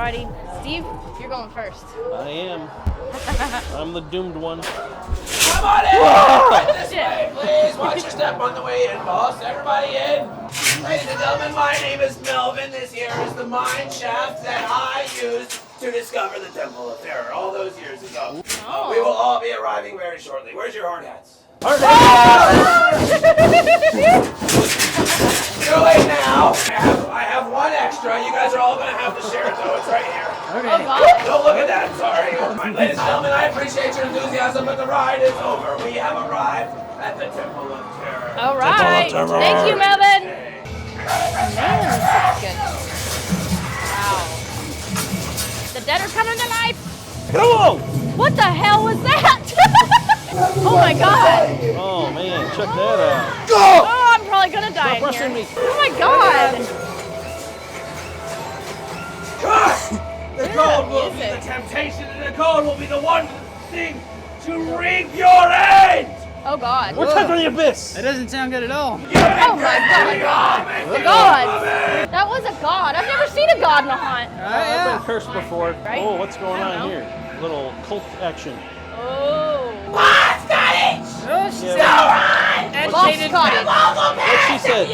Alrighty, Steve, you're going first. I am. I'm the doomed one. Come on in! This way, please. Watch your step on the way in, boss. Everybody in. Ladies and gentlemen, my name is Melvin. This here is the mine shaft that I used to discover the Temple of Terror all those years ago. We will all be arriving very shortly. Where's your hard hats? Hard hats! Too late now. I have one extra. You guys are all going to have to share it, though. It's right here. Okay. Oh, Don't look at that. Sorry. Ladies and gentlemen, I appreciate your enthusiasm, but the ride is over. We have arrived at the Temple of Terror. all right. Thank you, Melvin. Man, this is good. Wow. The dead are coming to life. Come on! What the hell was that? Oh my god. Oh man, check that out. Oh, I'm probably gonna die in rushing here. me. Oh my god. The cold will be the temptation, and the cold will be the one thing to reap your end! Oh god. We're touching the abyss. That doesn't sound good at all. Oh my god. The god. That was a god. I've never seen a god in a haunt. I've been cursed before. Right? Oh, what's going I don't on know. here? Little cult action. Oh. Lost cottage! Oh, she's Lost cottage. What she said.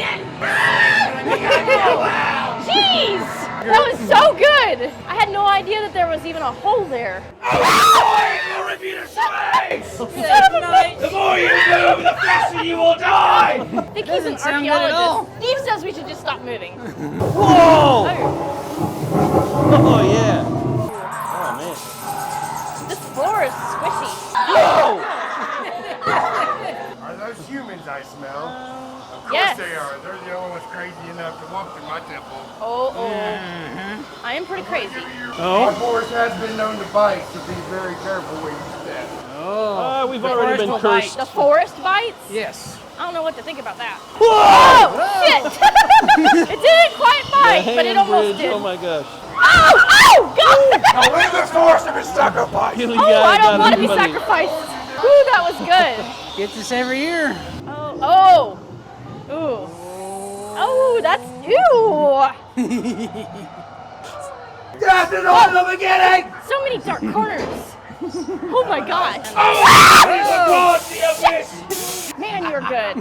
Jeez. That was so good. I had no idea that there was even a hole there. You'll rip you to shreds! Son of a bitch. The more you move, the faster you will die! I think he's an Doesn't sound good at all. archaeologist. Steve says we should just stop moving. Whoa! Oh, Oh yeah. Oh man. this floor is squishy. Whoa! Are those humans I smell? Of course Yes. they are. They're the only ones crazy enough to walk through my temple. Oh. I am pretty crazy. Our forest has been known to bite, so be very careful where you step. Oh. We've already been cursed. The forest bites? Yes. I don't know what to think about that. Whoa! Oh, shit! It didn't quite bite, but it hand almost bridge. did. Oh my gosh. Oh! Oh! God! Now leave this forest if it's sacrificed! You Oh, gotta- I don't gotta want to be money. sacrificed. Ooh, that was good. Gets us every year. Oh. Oh. Ooh. Oh, that's ew. Death is only the beginning! So many dark corners. Oh my god. Across the abyss! Man, you're good.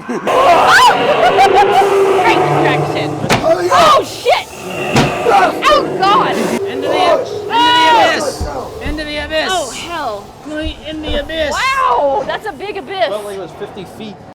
Great distraction. Oh shit! Oh god! Into the abyss. Into the abyss. Oh hell! In the abyss. Wow, that's a big abyss. Felt like it was 50 feet.